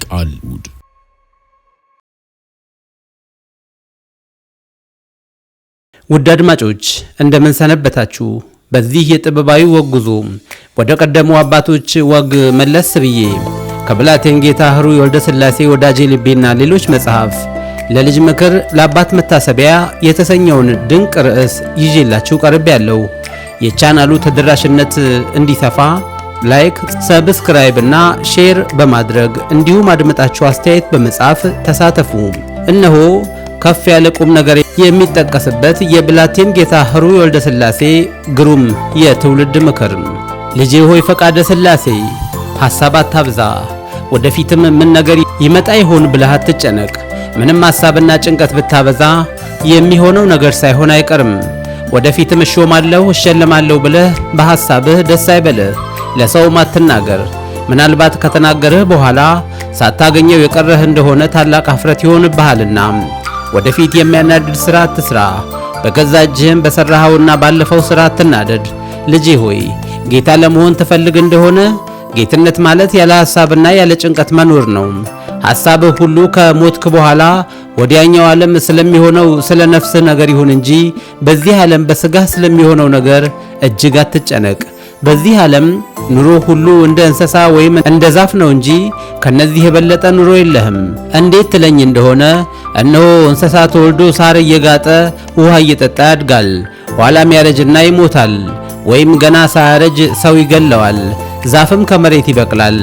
ጣልውድ ውድ አድማጮች እንደምን ሰነበታችሁ? በዚህ የጥበባዊ ወግ ጉዞ ወደ ቀደሙ አባቶች ወግ መለስ ብዬ ከብላቴን ጌታ ህሩይ ወልደ ሥላሴ ወዳጄ ልቤና ሌሎች መጽሐፍ ለልጅ ምክር ለአባት መታሰቢያ የተሰኘውን ድንቅ ርዕስ ይዤላችሁ ቀርቤያለሁ። የቻናሉ ተደራሽነት እንዲሰፋ ላይክ፣ ሰብስክራይብ እና ሼር በማድረግ እንዲሁም አድምጣችሁ አስተያየት በመጻፍ ተሳተፉ። እነሆ ከፍ ያለ ቁም ነገር የሚጠቀስበት የብላቴን ጌታ ህሩይ ወልደ ሥላሴ ግሩም የትውልድ ምክር። ልጄ ሆይ ፈቃደ ሥላሴ ሐሳብ አታብዛ፣ ወደፊትም ምን ነገር ይመጣ ይሆን ብለህ አትጨነቅ። ምንም ሐሳብና ጭንቀት ብታበዛ የሚሆነው ነገር ሳይሆን አይቀርም። ወደፊትም እሾማለሁ እሸለማለሁ ብለህ በሐሳብህ ደስ አይበልህ። ለሰውም አትናገር። ምናልባት ከተናገርህ በኋላ ሳታገኘው የቀረህ እንደሆነ ታላቅ ኀፍረት ይሆንብሃልና ወደፊት የሚያናድድ ሥራ አትሥራ። በገዛ እጅህም በሠራኸውና ባለፈው ሥራ አትናደድ። ልጄ ሆይ ጌታ ለመሆን ትፈልግ እንደሆነ ጌትነት ማለት ያለ ሐሳብና ያለ ጭንቀት መኖር ነው። ሐሳብህ ሁሉ ከሞትክ በኋላ ወዲያኛው ዓለም ስለሚሆነው ስለ ነፍስህ ነገር ይሁን እንጂ በዚህ ዓለም በሥጋህ ስለሚሆነው ነገር እጅግ አትጨነቅ። በዚህ ዓለም ኑሮ ሁሉ እንደ እንስሳ ወይም እንደ ዛፍ ነው እንጂ ከነዚህ የበለጠ ኑሮ የለህም። እንዴት ትለኝ እንደሆነ እነሆ እንስሳ ተወልዶ ሳር እየጋጠ ውሃ እየጠጣ ያድጋል፣ ኋላም ያረጅና ይሞታል። ወይም ገና ሳያረጅ ሰው ይገለዋል። ዛፍም ከመሬት ይበቅላል፣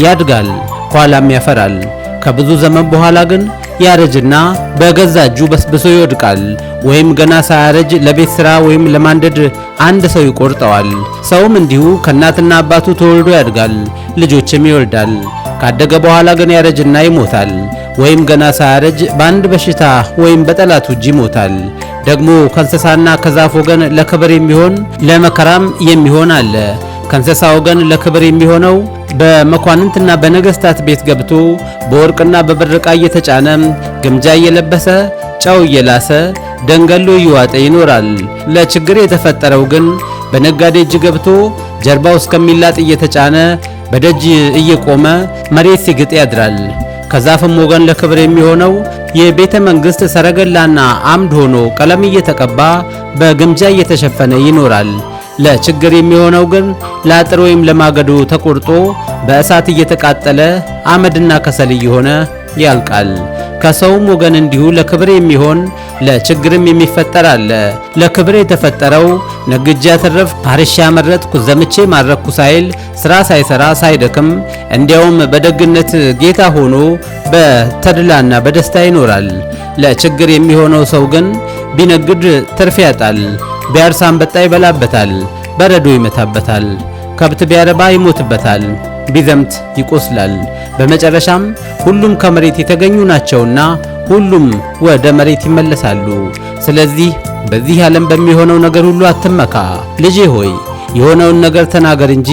ያድጋል፣ ኋላም ያፈራል። ከብዙ ዘመን በኋላ ግን ያረጅና በገዛ እጁ በስብሶ ይወድቃል። ወይም ገና ሳያረጅ ለቤት ሥራ ወይም ለማንደድ አንድ ሰው ይቆርጠዋል። ሰውም እንዲሁ ከእናትና አባቱ ተወልዶ ያድጋል፣ ልጆችም ይወልዳል። ካደገ በኋላ ግን ያረጅና ይሞታል። ወይም ገና ሳያረጅ በአንድ በሽታ ወይም በጠላቱ እጅ ይሞታል። ደግሞ ከእንስሳና ከዛፍ ወገን ለክብር የሚሆን ለመከራም የሚሆን አለ። ከእንስሳ ወገን ለክብር የሚሆነው በመኳንንትና በነገሥታት ቤት ገብቶ በወርቅና በብር ዕቃ እየተጫነ ግምጃ እየለበሰ ጨው እየላሰ ደንገሎ እየዋጠ ይኖራል። ለችግር የተፈጠረው ግን በነጋዴ እጅ ገብቶ ጀርባው እስከሚላጥ እየተጫነ በደጅ እየቆመ መሬት ሲግጥ ያድራል። ከዛፍም ወገን ለክብር የሚሆነው የቤተ መንግሥት ሰረገላና አምድ ሆኖ ቀለም እየተቀባ በግምጃ እየተሸፈነ ይኖራል። ለችግር የሚሆነው ግን ለአጥር ወይም ለማገዶ ተቆርጦ በእሳት እየተቃጠለ አመድና ከሰል እየሆነ ያልቃል። ከሰውም ወገን እንዲሁ ለክብር የሚሆን ለችግርም የሚፈጠር አለ። ለክብር የተፈጠረው ነግጄ አተረፍኩ፣ አርሼ አመረትኩ፣ ዘምቼ ማረኩ ሳይል ሥራ ሳይሰራ ሳይደክም እንዲያውም በደግነት ጌታ ሆኖ በተድላና በደስታ ይኖራል። ለችግር የሚሆነው ሰው ግን ቢነግድ ትርፍ ያጣል፣ ቢያርስ አንበጣ ይበላበታል፣ በረዶ ይመታበታል፣ ከብት ቢያረባ ይሞትበታል፣ ቢዘምት ይቆስላል። በመጨረሻም ሁሉም ከመሬት የተገኙ ናቸውና ሁሉም ወደ መሬት ይመለሳሉ። ስለዚህ በዚህ ዓለም በሚሆነው ነገር ሁሉ አትመካ። ልጄ ሆይ የሆነውን ነገር ተናገር እንጂ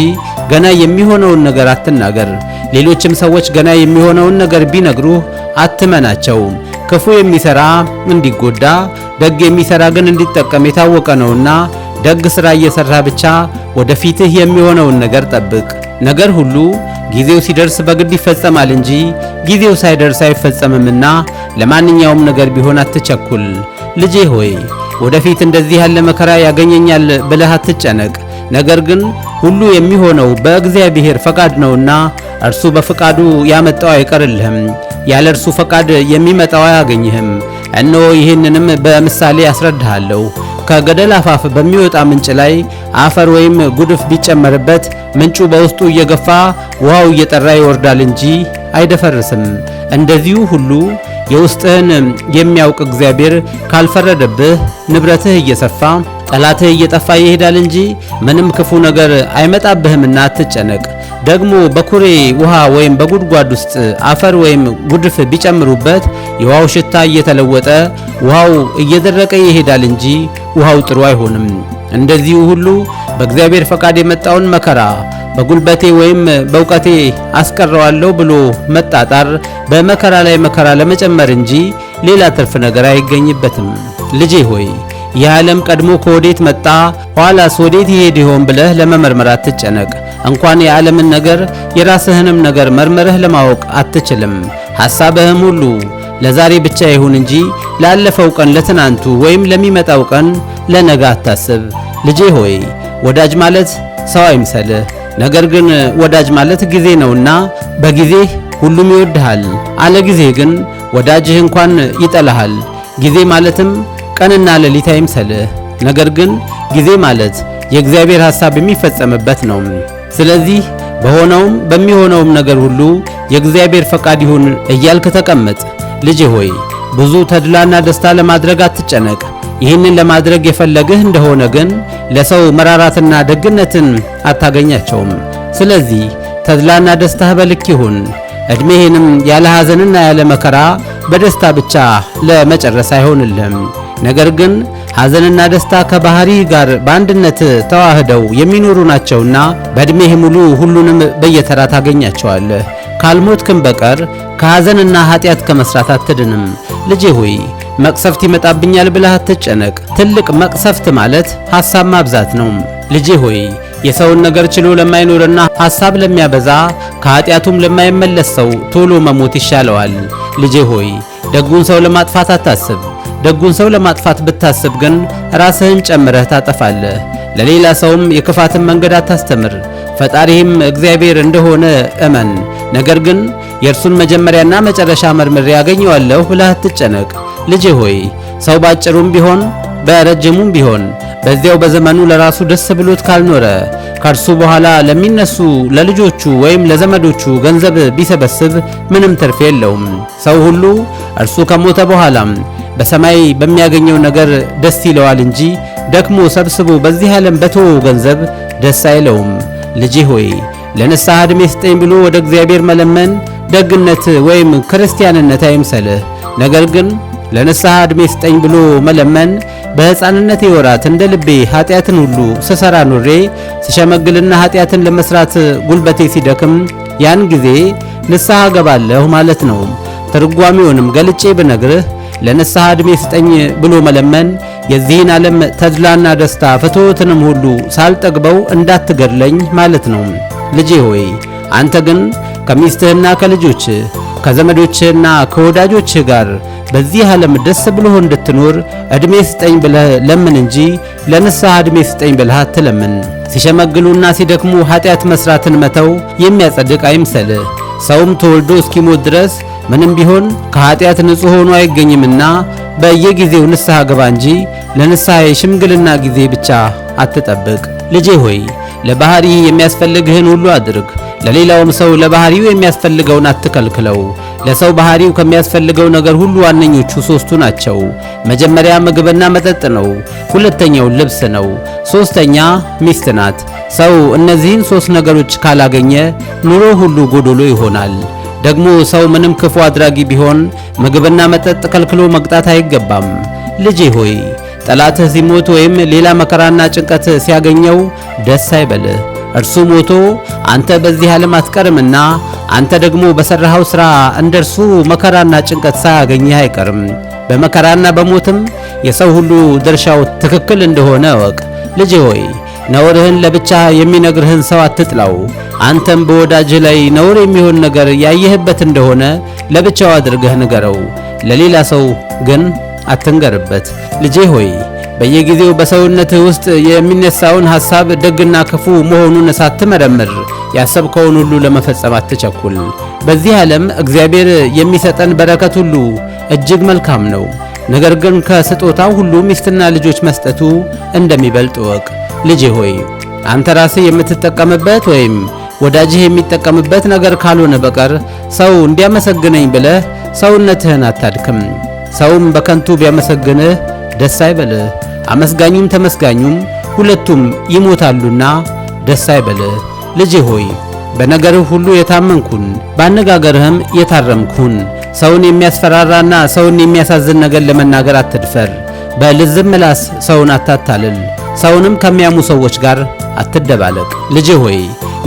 ገና የሚሆነውን ነገር አትናገር። ሌሎችም ሰዎች ገና የሚሆነውን ነገር ቢነግሩህ አትመናቸው። ክፉ የሚሰራ እንዲጎዳ ደግ የሚሰራ ግን እንዲጠቀም የታወቀ ነውና ደግ ሥራ እየሰራ ብቻ ወደፊትህ የሚሆነውን ነገር ጠብቅ። ነገር ሁሉ ጊዜው ሲደርስ በግድ ይፈጸማል እንጂ ጊዜው ሳይደርስ አይፈጸምምና ለማንኛውም ነገር ቢሆን አትቸኩል። ልጄ ሆይ ወደፊት እንደዚህ ያለ መከራ ያገኘኛል ብለህ አትጨነቅ። ነገር ግን ሁሉ የሚሆነው በእግዚአብሔር ፈቃድ ነውና እርሱ በፈቃዱ ያመጣው አይቀርልህም፣ ያለ እርሱ ፈቃድ የሚመጣው አያገኝህም። እነሆ ይህንንም በምሳሌ አስረዳሃለሁ። ከገደል አፋፍ በሚወጣ ምንጭ ላይ አፈር ወይም ጉድፍ ቢጨመርበት ምንጩ በውስጡ እየገፋ ውሃው እየጠራ ይወርዳል እንጂ አይደፈርስም። እንደዚሁ ሁሉ የውስጥህን የሚያውቅ እግዚአብሔር ካልፈረደብህ ንብረትህ እየሰፋ ጠላትህ እየጠፋ ይሄዳል እንጂ ምንም ክፉ ነገር አይመጣብህምና አትጨነቅ። ደግሞ በኩሬ ውሃ ወይም በጉድጓድ ውስጥ አፈር ወይም ጉድፍ ቢጨምሩበት የውሃው ሽታ እየተለወጠ ውሃው እየደረቀ ይሄዳል እንጂ ውሃው ጥሩ አይሆንም። እንደዚሁ ሁሉ በእግዚአብሔር ፈቃድ የመጣውን መከራ በጉልበቴ ወይም በእውቀቴ አስቀረዋለሁ ብሎ መጣጣር በመከራ ላይ መከራ ለመጨመር እንጂ ሌላ ትርፍ ነገር አይገኝበትም። ልጄ ሆይ ይህ ዓለም ቀድሞ ከወዴት መጣ ኋላስ ወዴት ይሄድ ይሆን ብለህ ለመመርመር አትጨነቅ። እንኳን የዓለምን ነገር የራስህንም ነገር መርመረህ ለማወቅ አትችልም። ሐሳብህም ሁሉ ለዛሬ ብቻ ይሁን እንጂ ላለፈው ቀን፣ ለትናንቱ ወይም ለሚመጣው ቀን ለነገ አታስብ። ልጄ ሆይ ወዳጅ ማለት ሰው አይምሰልህ። ነገር ግን ወዳጅ ማለት ጊዜ ነውና በጊዜህ ሁሉም ይወድሃል፣ አለ ጊዜ ግን ወዳጅህ እንኳን ይጠላሃል። ጊዜ ማለትም ቀንና ሌሊት አይምሰልህ። ነገር ግን ጊዜ ማለት የእግዚአብሔር ሐሳብ የሚፈጸምበት ነው። ስለዚህ በሆነውም በሚሆነውም ነገር ሁሉ የእግዚአብሔር ፈቃድ ይሁን እያልክ ተቀመጥ። ልጄ ሆይ ብዙ ተድላና ደስታ ለማድረግ አትጨነቅ። ይህንን ለማድረግ የፈለግህ እንደሆነ ግን ለሰው መራራትና ደግነትን አታገኛቸውም። ስለዚህ ተድላና ደስታህ በልክ ይሁን። ዕድሜህንም ያለ ሐዘንና ያለ መከራ በደስታ ብቻ ለመጨረስ አይሆንልህም። ነገር ግን ሐዘንና ደስታ ከባህሪ ጋር በአንድነት ተዋህደው የሚኖሩ ናቸውና በዕድሜህ ሙሉ ሁሉንም በየተራ ታገኛቸዋለህ። ካልሞትክም በቀር ከሐዘንና ኃጢአት ከመስራት አትድንም። ልጄ ሆይ መቅሰፍት ይመጣብኛል ብለህ አትጨነቅ። ትልቅ መቅሰፍት ማለት ሐሳብ ማብዛት ነው። ልጄ ሆይ የሰውን ነገር ችሎ ለማይኖርና ሐሳብ ለሚያበዛ ከኃጢአቱም ለማይመለስ ሰው ቶሎ መሞት ይሻለዋል። ልጄ ሆይ ደጉን ሰው ለማጥፋት አታስብ። ደጉን ሰው ለማጥፋት ብታስብ ግን ራስህን ጨምረህ ታጠፋለህ። ለሌላ ሰውም የክፋትን መንገድ አታስተምር። ፈጣሪህም እግዚአብሔር እንደሆነ እመን። ነገር ግን የእርሱን መጀመሪያና መጨረሻ መርምሬ ያገኘዋለሁ ብለህ አትጨነቅ። ልጄ ሆይ ሰው ባጭሩም ቢሆን በረጅሙም ቢሆን በዚያው በዘመኑ ለራሱ ደስ ብሎት ካልኖረ ከእርሱ በኋላ ለሚነሱ ለልጆቹ ወይም ለዘመዶቹ ገንዘብ ቢሰበስብ ምንም ትርፍ የለውም። ሰው ሁሉ እርሱ ከሞተ በኋላም በሰማይ በሚያገኘው ነገር ደስ ይለዋል እንጂ ደክሞ ሰብስቦ በዚህ ዓለም በተወው ገንዘብ ደስ አይለውም። ልጄ ሆይ ለንስሐ ዕድሜ ስጠኝ ብሎ ወደ እግዚአብሔር መለመን ደግነት ወይም ክርስቲያንነት አይምሰልህ። ነገር ግን ለንስሐ ዕድሜ ስጠኝ ብሎ መለመን በሕፃንነቴ ወራት እንደ ልቤ ኃጢአትን ሁሉ ስሰራ ኑሬ ስሸመግልና ኃጢአትን ለመስራት ጉልበቴ ሲደክም ያን ጊዜ ንስሐ ገባለሁ ማለት ነው። ትርጓሜውንም ገልጬ ብነግርህ ለንስሐ ዕድሜ ስጠኝ ብሎ መለመን የዚህን ዓለም ተድላና ደስታ ፍትወትንም ሁሉ ሳልጠግበው እንዳትገድለኝ ማለት ነው። ልጄ ሆይ አንተ ግን ከሚስትህና ከልጆችህ ከዘመዶችህና ከወዳጆችህ ጋር በዚህ ዓለም ደስ ብሎህ እንድትኖር ዕድሜ ስጠኝ ብለህ ለምን እንጂ ለንስሐ ዕድሜ ስጠኝ ብለህ አትለምን። ሲሸመግሉና ሲደክሙ ኃጢአት መስራትን መተው የሚያጸድቅ አይምሰልህ። ሰውም ተወልዶ እስኪሞት ድረስ ምንም ቢሆን ከኃጢአት ንጹሕ ሆኖ አይገኝምና በየጊዜው ንስሐ ግባ እንጂ ለንስሐ የሽምግልና ጊዜ ብቻ አትጠብቅ። ልጄ ሆይ ለባህሪ የሚያስፈልግህን ሁሉ አድርግ። ለሌላውም ሰው ለባህሪው የሚያስፈልገውን አትከልክለው። ለሰው ባህሪው ከሚያስፈልገው ነገር ሁሉ ዋነኞቹ ሶስቱ ናቸው። መጀመሪያ ምግብና መጠጥ ነው። ሁለተኛው ልብስ ነው። ሶስተኛ ሚስት ናት። ሰው እነዚህን ሶስት ነገሮች ካላገኘ ኑሮ ሁሉ ጎዶሎ ይሆናል። ደግሞ ሰው ምንም ክፉ አድራጊ ቢሆን ምግብና መጠጥ ከልክሎ መቅጣት አይገባም። ልጄ ሆይ ጠላትህ ሲሞት ወይም ሌላ መከራና ጭንቀት ሲያገኘው ደስ አይበልህ። እርሱ ሞቶ አንተ በዚህ ዓለም አትቀርምና አንተ ደግሞ በሰራኸው ሥራ እንደርሱ መከራና ጭንቀት ሳያገኝህ አይቀርም። በመከራና በሞትም የሰው ሁሉ ድርሻው ትክክል እንደሆነ እወቅ። ልጄ ሆይ ነውርህን ለብቻ የሚነግርህን ሰው አትጥላው። አንተም በወዳጅህ ላይ ነውር የሚሆን ነገር ያየህበት እንደሆነ ለብቻው አድርገህ ንገረው፣ ለሌላ ሰው ግን አትንገርበት። ልጄ ሆይ በየጊዜው በሰውነትህ ውስጥ የሚነሳውን ሐሳብ ደግና ክፉ መሆኑን ሳትመረምር ያሰብከውን ሁሉ ለመፈጸም አትቸኩል። በዚህ ዓለም እግዚአብሔር የሚሰጠን በረከት ሁሉ እጅግ መልካም ነው። ነገር ግን ከስጦታው ሁሉ ሚስትና ልጆች መስጠቱ እንደሚበልጥ እወቅ። ልጄ ሆይ አንተ ራስህ የምትጠቀምበት ወይም ወዳጅህ የሚጠቀምበት ነገር ካልሆነ በቀር ሰው እንዲያመሰግነኝ ብለህ ሰውነትህን አታድክም። ሰውም በከንቱ ቢያመሰግንህ ደስ አይበልህ። አመስጋኙም ተመስጋኙም ሁለቱም ይሞታሉና ደስ አይበልህ። ልጄ ሆይ በነገርህ ሁሉ የታመንኩን ባነጋገርህም የታረምኩን። ሰውን የሚያስፈራራና ሰውን የሚያሳዝን ነገር ለመናገር አትድፈር። በልዝብ ምላስ ሰውን አታታልል። ሰውንም ከሚያሙ ሰዎች ጋር አትደባለቅ። ልጄ ሆይ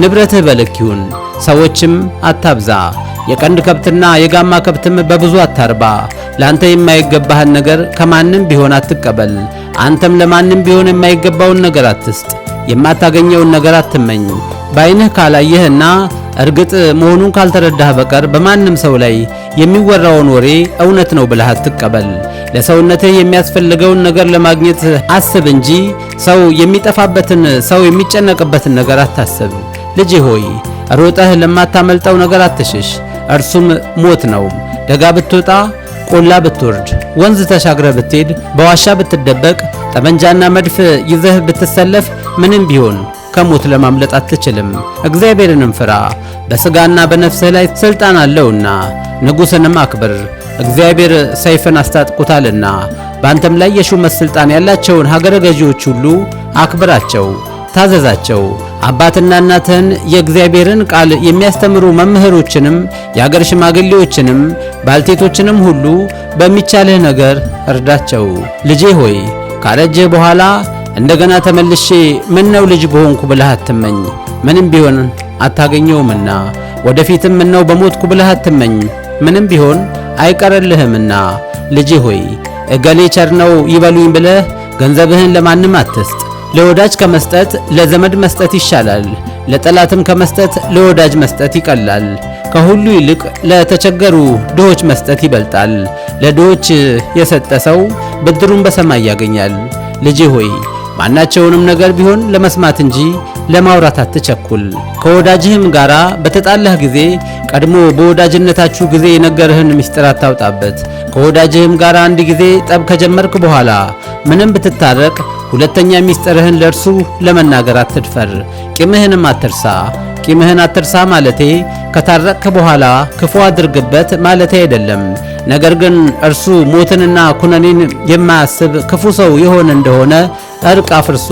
ንብረትህ በልክ ይሁን፣ ሰዎችም አታብዛ። የቀንድ ከብትና የጋማ ከብትም በብዙ አታርባ። ላንተ የማይገባህን ነገር ከማንም ቢሆን አትቀበል። አንተም ለማንም ቢሆን የማይገባውን ነገር አትስጥ፣ የማታገኘውን ነገር አትመኝ። በዓይንህ ካላየህና እርግጥ መሆኑን ካልተረዳህ በቀር በማንም ሰው ላይ የሚወራውን ወሬ እውነት ነው ብለህ አትቀበል። ለሰውነትህ የሚያስፈልገውን ነገር ለማግኘት አስብ እንጂ ሰው የሚጠፋበትን ሰው የሚጨነቅበትን ነገር አታስብ። ልጄ ሆይ ሮጠህ ለማታመልጠው ነገር አትሽሽ፣ እርሱም ሞት ነው። ደጋ ብትወጣ፣ ቆላ ብትወርድ፣ ወንዝ ተሻግረህ ብትሄድ፣ በዋሻ ብትደበቅ፣ ጠመንጃና መድፍ ይዘህ ብትሰለፍ ምንም ቢሆን ከሞት ለማምለጥ አትችልም። እግዚአብሔርንም ፍራ፣ በሥጋና በነፍስህ ላይ ሥልጣን አለውና። ንጉሥንም አክብር፣ እግዚአብሔር ሰይፍን አስታጥቁታልና። በአንተም ላይ የሹመት ሥልጣን ያላቸውን ሀገረ ገዢዎች ሁሉ አክብራቸው፣ ታዘዛቸው። አባትና እናትህን የእግዚአብሔርን ቃል የሚያስተምሩ መምህሮችንም የአገር ሽማግሌዎችንም ባልቴቶችንም ሁሉ በሚቻልህ ነገር እርዳቸው። ልጄ ሆይ ካረጀህ በኋላ እንደገና ተመልሼ ምነው ልጅ በሆንኩ ብለህ አትመኝ፣ ምንም ቢሆን አታገኘውምና። ወደፊትም ምነው በሞትኩ ብለህ አትመኝ፣ ምንም ቢሆን አይቀርልህምና። ልጄ ሆይ እገሌ ቸር ነው ይበሉኝ ብለህ ገንዘብህን ለማንም አትስጥ። ለወዳጅ ከመስጠት ለዘመድ መስጠት ይሻላል፣ ለጠላትም ከመስጠት ለወዳጅ መስጠት ይቀላል። ከሁሉ ይልቅ ለተቸገሩ ድሆች መስጠት ይበልጣል። ለድሆች የሰጠ ሰው ብድሩን በሰማይ ያገኛል። ልጄ ሆይ ማናቸውንም ነገር ቢሆን ለመስማት እንጂ ለማውራት አትቸኩል። ከወዳጅህም ጋራ በተጣላህ ጊዜ ቀድሞ በወዳጅነታችሁ ጊዜ የነገርህን ምስጢር አታውጣበት። ከወዳጅህም ጋራ አንድ ጊዜ ጠብ ከጀመርክ በኋላ ምንም ብትታረቅ ሁለተኛ ምስጢርህን ለእርሱ ለመናገር አትድፈር። ቂምህንም አትርሳ። ቂምህን አትርሳ ማለቴ ከታረቅክ በኋላ ክፉ አድርግበት ማለቴ አይደለም። ነገር ግን እርሱ ሞትንና ኩነኔን የማያስብ ክፉ ሰው የሆነ እንደሆነ እርቅ አፍርሶ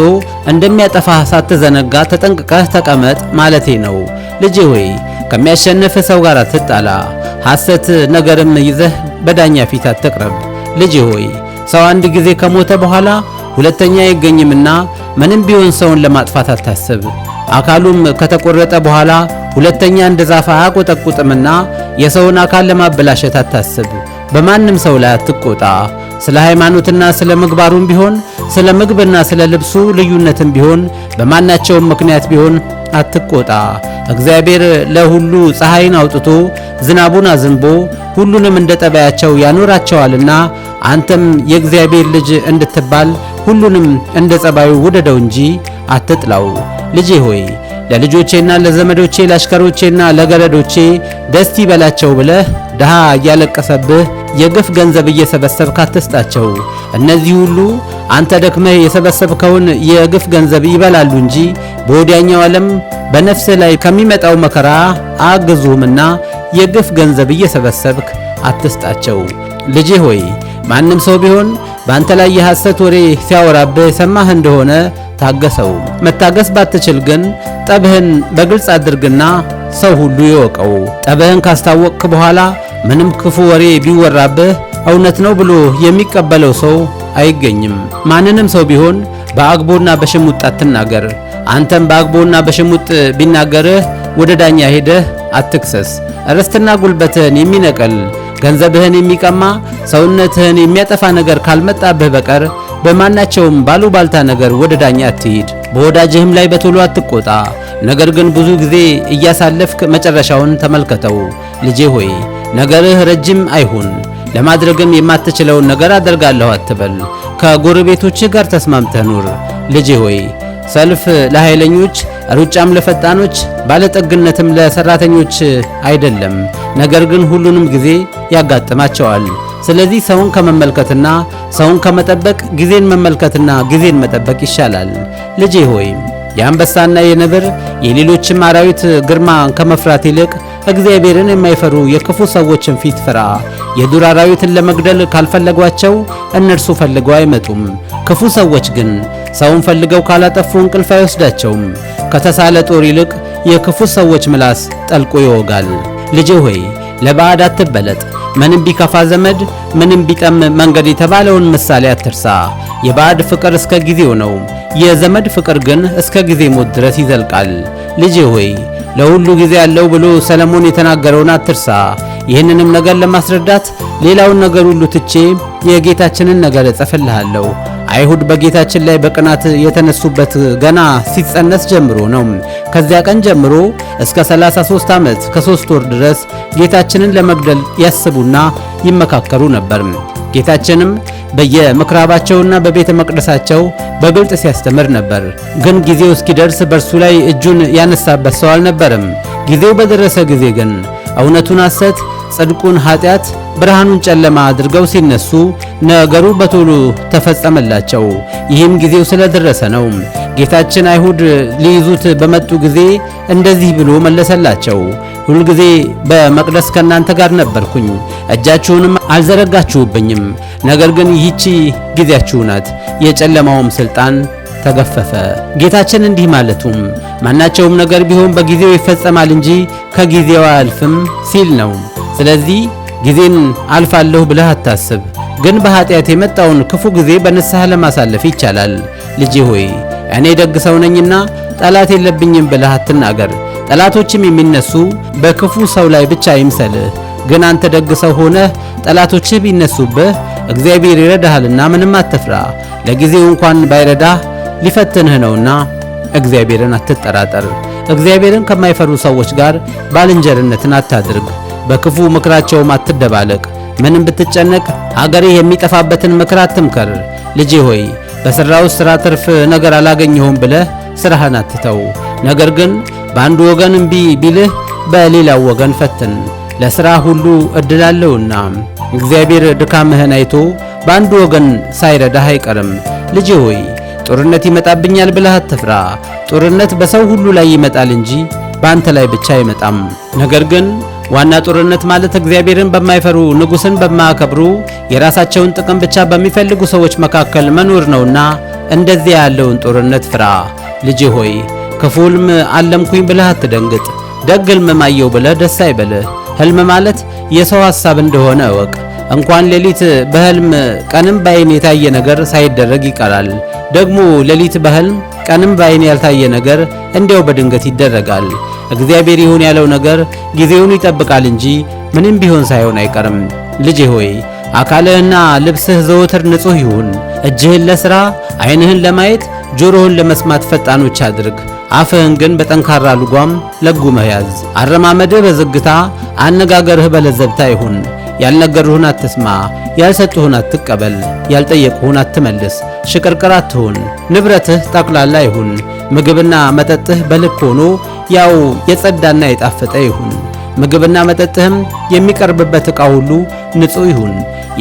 እንደሚያጠፋህ ሳትዘነጋ ተጠንቅቀህ ተቀመጥ ማለቴ ነው። ልጄ ሆይ ከሚያሸንፍህ ሰው ጋር አትጣላ፣ ሐሰት ነገርም ይዘህ በዳኛ ፊት አትቅረብ። ልጄ ሆይ ሰው አንድ ጊዜ ከሞተ በኋላ ሁለተኛ አይገኝምና ምንም ቢሆን ሰውን ለማጥፋት አታስብ። አካሉም ከተቆረጠ በኋላ ሁለተኛ እንደ ዛፍ አያቆጠቁጥምና የሰውን አካል ለማበላሸት አታስብ። በማንም ሰው ላይ አትቆጣ። ስለ ሃይማኖትና ስለ ምግባሩም ቢሆን ስለ ምግብና ስለ ልብሱ ልዩነትም ቢሆን በማናቸውም ምክንያት ቢሆን አትቆጣ። እግዚአብሔር ለሁሉ ፀሐይን አውጥቶ ዝናቡን አዝንቦ ሁሉንም እንደ ጠባያቸው ያኖራቸዋልና አንተም የእግዚአብሔር ልጅ እንድትባል ሁሉንም እንደ ጸባዩ ውደደው እንጂ አትጥላው። ልጄ ሆይ ለልጆቼና ለዘመዶቼ ለአሽከሮቼና ለገረዶቼ ደስ ይበላቸው ብለህ ድሃ እያለቀሰብህ የግፍ ገንዘብ እየሰበሰብክ አትስጣቸው። እነዚህ ሁሉ አንተ ደክመህ የሰበሰብከውን የግፍ ገንዘብ ይበላሉ እንጂ በወዲያኛው ዓለም በነፍስህ ላይ ከሚመጣው መከራ አያግዙህምና የግፍ ገንዘብ እየሰበሰብክ አትስጣቸው። ልጄ ሆይ ማንም ሰው ቢሆን በአንተ ላይ የሐሰት ወሬ ሲያወራብህ ሰማህ እንደሆነ ታገሰው። መታገስ ባትችል ግን ጠብህን በግልጽ አድርግና ሰው ሁሉ ይወቀው። ጠብህን ካስታወቅክ በኋላ ምንም ክፉ ወሬ ቢወራብህ እውነት ነው ብሎ የሚቀበለው ሰው አይገኝም። ማንንም ሰው ቢሆን በአግቦና በሽሙጥ አትናገር። አንተም በአግቦና በሽሙጥ ቢናገርህ ወደ ዳኛ ሄደህ አትክሰስ። ርስትና ጉልበትህን የሚነቀል ገንዘብህን የሚቀማ ሰውነትህን የሚያጠፋ ነገር ካልመጣብህ በቀር በማናቸውም ባሉባልታ ነገር ወደ ዳኛ አትሂድ። በወዳጅህም ላይ በቶሎ አትቆጣ። ነገር ግን ብዙ ጊዜ እያሳለፍክ መጨረሻውን ተመልከተው። ልጄ ሆይ ነገርህ ረጅም አይሁን። ለማድረግም የማትችለውን ነገር አደርጋለሁ አትበል። ከጎረቤቶችህ ጋር ተስማምተህ ኑር። ልጄ ሆይ ሰልፍ ለኃይለኞች ሩጫም ለፈጣኖች ባለጠግነትም ለሰራተኞች አይደለም፣ ነገር ግን ሁሉንም ጊዜ ያጋጥማቸዋል። ስለዚህ ሰውን ከመመልከትና ሰውን ከመጠበቅ ጊዜን መመልከትና ጊዜን መጠበቅ ይሻላል። ልጄ ሆይ የአንበሳና የነብር የሌሎችም አራዊት ግርማ ከመፍራት ይልቅ እግዚአብሔርን የማይፈሩ የክፉ ሰዎችን ፊት ፍራ። የዱር አራዊትን ለመግደል ካልፈለጓቸው እነርሱ ፈልገው አይመጡም። ክፉ ሰዎች ግን ሰውን ፈልገው ካላጠፉ እንቅልፍ አይወስዳቸውም። ከተሳለ ጦር ይልቅ የክፉ ሰዎች ምላስ ጠልቆ ይወጋል። ልጄ ሆይ ለባዕድ አትበለጥ። ምንም ቢከፋ ዘመድ ምንም ቢጠም መንገድ የተባለውን ምሳሌ አትርሳ። የባዕድ ፍቅር እስከ ጊዜው ነው፣ የዘመድ ፍቅር ግን እስከ ጊዜ ሞት ድረስ ይዘልቃል። ልጄ ሆይ ለሁሉ ጊዜ ያለው ብሎ ሰለሞን የተናገረውን አትርሳ። ይህንንም ነገር ለማስረዳት ሌላውን ነገር ሁሉ ትቼ የጌታችንን ነገር እጽፍልሃለሁ። አይሁድ በጌታችን ላይ በቅናት የተነሱበት ገና ሲጸነስ ጀምሮ ነው። ከዚያ ቀን ጀምሮ እስከ 33 ዓመት ከ3 ወር ድረስ ጌታችንን ለመግደል ያስቡና ይመካከሩ ነበር። ጌታችንም በየምኩራባቸውና በቤተ መቅደሳቸው በግልጥ ሲያስተምር ነበር። ግን ጊዜው እስኪደርስ በእርሱ ላይ እጁን ያነሳበት ሰው አልነበረም። ጊዜው በደረሰ ጊዜ ግን እውነቱን ሐሰት፣ ጽድቁን ኃጢአት፣ ብርሃኑን ጨለማ አድርገው ሲነሱ ነገሩ በቶሎ ተፈጸመላቸው። ይህም ጊዜው ስለደረሰ ነው። ጌታችን አይሁድ ሊይዙት በመጡ ጊዜ እንደዚህ ብሎ መለሰላቸው። ሁልጊዜ በመቅደስ ከናንተ ጋር ነበርኩኝ፣ እጃችሁንም አልዘረጋችሁብኝም። ነገር ግን ይህቺ ጊዜያችሁ ናት፣ የጨለማውም ስልጣን ተገፈፈ። ጌታችን እንዲህ ማለቱም ማናቸውም ነገር ቢሆን በጊዜው ይፈጸማል እንጂ ከጊዜው አያልፍም ሲል ነው። ስለዚህ ጊዜን አልፋለሁ ብለህ አታስብ፣ ግን በኃጢአት የመጣውን ክፉ ጊዜ በንስሐ ለማሳለፍ ይቻላል። ልጄ ሆይ እኔ ደግ ሰው ነኝና ጠላት የለብኝም ብለህ አትናገር። ጠላቶችም የሚነሱ በክፉ ሰው ላይ ብቻ አይምሰልህ። ግን አንተ ደግ ሰው ሆነህ ጠላቶችህ ቢነሱብህ እግዚአብሔር ይረዳሃልና ምንም አትፍራ። ለጊዜው እንኳን ባይረዳህ ሊፈትንህ ነውና እግዚአብሔርን አትጠራጠር። እግዚአብሔርን ከማይፈሩ ሰዎች ጋር ባልንጀርነትን አታድርግ፣ በክፉ ምክራቸውም አትደባለቅ። ምንም ብትጨነቅ ሀገርህ የሚጠፋበትን ምክር አትምከር። ልጄ ሆይ በሥራው ሥራ ትርፍ ነገር አላገኘሁም ብለህ ሥራህን አትተው። ነገር ግን በአንዱ ወገን እምቢ ቢልህ በሌላው ወገን ፈትን። ለሥራ ሁሉ ዕድል አለውና እግዚአብሔር ድካምህን አይቶ በአንዱ ወገን ሳይረዳህ አይቀርም። ልጄ ሆይ ጦርነት ይመጣብኛል ብለህ አትፍራ። ጦርነት በሰው ሁሉ ላይ ይመጣል እንጂ በአንተ ላይ ብቻ አይመጣም። ነገር ግን ዋና ጦርነት ማለት እግዚአብሔርን በማይፈሩ ንጉሥን በማያከብሩ የራሳቸውን ጥቅም ብቻ በሚፈልጉ ሰዎች መካከል መኖር ነውና እንደዚያ ያለውን ጦርነት ፍራ። ልጄ ሆይ ክፉ ሕልም አለምኩኝ ብለህ አትደንግጥ። ደግ ሕልም አየሁ ብለህ ደስ አይበልህ። ሕልም ማለት የሰው ሐሳብ እንደሆነ እወቅ። እንኳን ሌሊት በሕልም ቀንም በዓይን የታየ ነገር ሳይደረግ ይቀራል። ደግሞ ሌሊት በሕልም ቀንም በዓይን ያልታየ ነገር እንዲያው በድንገት ይደረጋል። እግዚአብሔር ይሁን ያለው ነገር ጊዜውን ይጠብቃል እንጂ ምንም ቢሆን ሳይሆን አይቀርም። ልጄ ሆይ አካልህና ልብስህ ዘወትር ንጹሕ ይሁን። እጅህን ለሥራ፣ ዓይንህን ለማየት፣ ጆሮህን ለመስማት ፈጣኖች አድርግ። አፍህን ግን በጠንካራ ልጓም ለጉመህ ያዝ። አረማመድህ በዝግታ፣ አነጋገርህ በለዘብታ ይሁን። ያልነገሩህን አትስማ፣ ያልሰጡህን አትቀበል፣ ያልጠየቁህን አትመልስ። ሽቅርቅር አትሁን። ንብረትህ ጠቅላላ ይሁን። ምግብና መጠጥህ በልክ ሆኖ ያው የጸዳና የጣፈጠ ይሁን። ምግብና መጠጥህም የሚቀርብበት ዕቃ ሁሉ ንጹሕ ይሁን።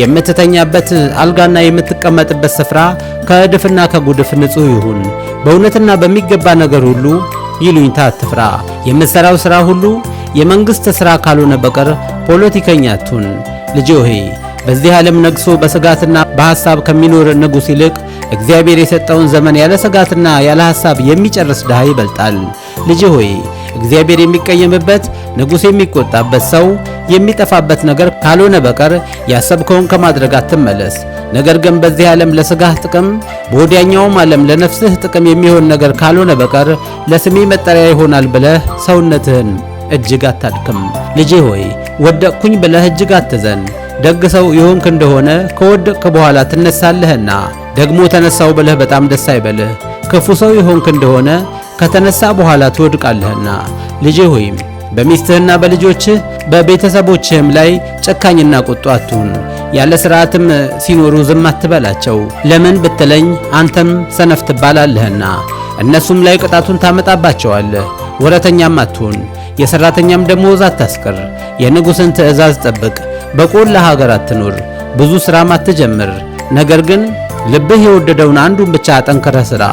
የምትተኛበት አልጋና የምትቀመጥበት ስፍራ ከእድፍና ከጉድፍ ንጹሕ ይሁን። በእውነትና በሚገባ ነገር ሁሉ ይሉኝታ አትፍራ። የምትሠራው ሥራ ሁሉ የመንግሥት ሥራ ካልሆነ በቀር ፖለቲከኛ አትሁን። ልጄ ሆይ በዚህ ዓለም ነግሶ በስጋትና በሐሳብ ከሚኖር ንጉሥ ይልቅ እግዚአብሔር የሰጠውን ዘመን ያለ ስጋትና ያለ ሐሳብ የሚጨርስ ድሃ ይበልጣል። ልጄ ሆይ እግዚአብሔር የሚቀየምበት ንጉሥ የሚቆጣበት ሰው የሚጠፋበት ነገር ካልሆነ በቀር ያሰብከውን ከማድረግ አትመለስ። ነገር ግን በዚህ ዓለም ለሥጋህ ጥቅም በወዲያኛውም ዓለም ለነፍስህ ጥቅም የሚሆን ነገር ካልሆነ በቀር ለስሜ መጠሪያ ይሆናል ብለህ ሰውነትህን እጅግ አታድክም። ልጄ ሆይ ወደቅኩኝ ብለህ እጅግ አትዘን። ደግ ሰው የሆንክ እንደሆነ ከወደቅክ በኋላ ትነሳለህና፣ ደግሞ ተነሳው ብለህ በጣም ደስ አይበልህ። ክፉ ሰው የሆንክ እንደሆነ ከተነሳ በኋላ ትወድቃለህና። ልጄ ሆይ በሚስትህና በልጆችህ በቤተሰቦችህም ላይ ጨካኝና ቁጡ አትሁን። ያለ ሥርዓትም ሲኖሩ ዝም አትበላቸው። ለምን ብትለኝ አንተም ሰነፍ ትባላለህና እነሱም ላይ ቅጣቱን ታመጣባቸዋለህ። ወረተኛም አትሁን፣ የሠራተኛም ደመወዝ አታስቀር። የንጉሥን ትእዛዝ ጠብቅ። በቆላ ሀገር አትኑር፣ ብዙ ሥራም አትጀምር። ነገር ግን ልብህ የወደደውን አንዱን ብቻ አጠንክረህ ሥራ።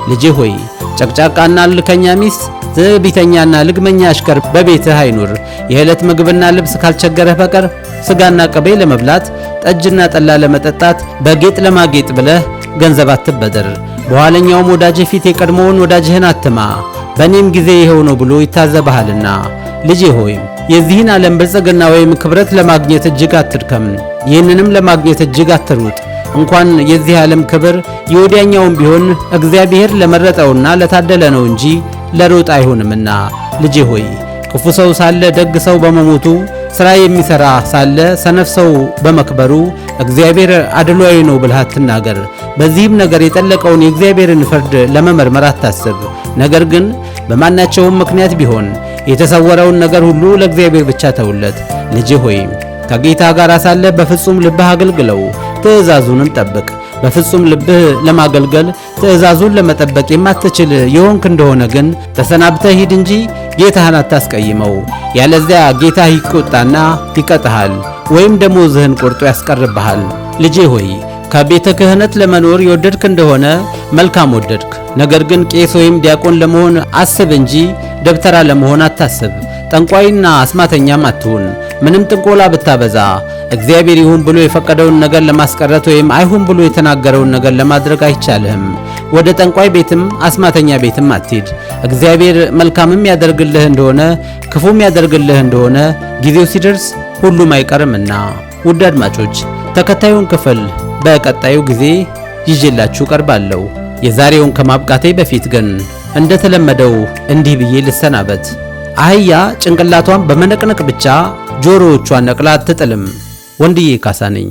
ልጄ ሆይ ጨቅጫቃና ልከኛ ሚስት፣ ትዕቢተኛና ልግመኛ አሽከር በቤትህ አይኑር። የዕለት ምግብና ልብስ ካልቸገረህ በቀር ሥጋና ቅቤ ለመብላት ጠጅና ጠላ ለመጠጣት በጌጥ ለማጌጥ ብለህ ገንዘብ አትበደር። በኋለኛውም ወዳጅህ ፊት የቀድሞውን ወዳጅህን አትማ፣ በእኔም ጊዜ ይኸው ነው ብሎ ይታዘብሃልና። ልጄ ሆይ የዚህን ዓለም ብልጽግና ወይም ክብረት ለማግኘት እጅግ አትድከም። ይህንንም ለማግኘት እጅግ አትሩጥ። እንኳን የዚህ ዓለም ክብር የወዲያኛውም ቢሆን እግዚአብሔር ለመረጠውና ለታደለ ነው እንጂ ለሮጥ አይሆንምና። ልጄ ሆይ ክፉ ሰው ሳለ ደግ ሰው በመሞቱ ሥራ የሚሠራ ሳለ ሰነፍ ሰው በመክበሩ እግዚአብሔር አድሏዊ ነው ብለህ አትናገር። በዚህም ነገር የጠለቀውን የእግዚአብሔርን ፍርድ ለመመርመር አታስብ። ነገር ግን በማናቸውም ምክንያት ቢሆን የተሰወረውን ነገር ሁሉ ለእግዚአብሔር ብቻ ተውለት። ልጄ ሆይ ከጌታ ጋር ሳለህ በፍጹም ልብህ አገልግለው፣ ትእዛዙንም ጠብቅ። በፍጹም ልብህ ለማገልገል ትእዛዙን ለመጠበቅ የማትችል የሆንክ እንደሆነ ግን ተሰናብተህ ሂድ እንጂ ጌታህን አታስቀይመው። ያለዚያ ጌታህ ይቆጣና ይቀጣሃል፣ ወይም ደሞዝህን ቆርጦ ያስቀርብሃል። ልጄ ሆይ ከቤተ ክህነት ለመኖር የወደድክ እንደሆነ መልካም ወደድክ። ነገር ግን ቄስ ወይም ዲያቆን ለመሆን አስብ እንጂ ደብተራ ለመሆን አታስብ። ጠንቋይና አስማተኛም አትሁን። ምንም ጥንቆላ ብታበዛ እግዚአብሔር ይሁን ብሎ የፈቀደውን ነገር ለማስቀረት ወይም አይሁን ብሎ የተናገረውን ነገር ለማድረግ አይቻልህም። ወደ ጠንቋይ ቤትም አስማተኛ ቤትም አትሂድ። እግዚአብሔር መልካምም ያደርግልህ እንደሆነ ክፉም ያደርግልህ እንደሆነ ጊዜው ሲደርስ ሁሉም አይቀርምና። ውድ አድማጮች ተከታዩን ክፍል በቀጣዩ ጊዜ ይዤላችሁ ቀርባለሁ። የዛሬውን ከማብቃቴ በፊት ግን እንደተለመደው እንዲህ ብዬ ልሰናበት። አህያ ጭንቅላቷን በመነቅነቅ ብቻ ጆሮዎቿን ነቅላ አትጥልም። ወንድዬ ካሳ ነኝ።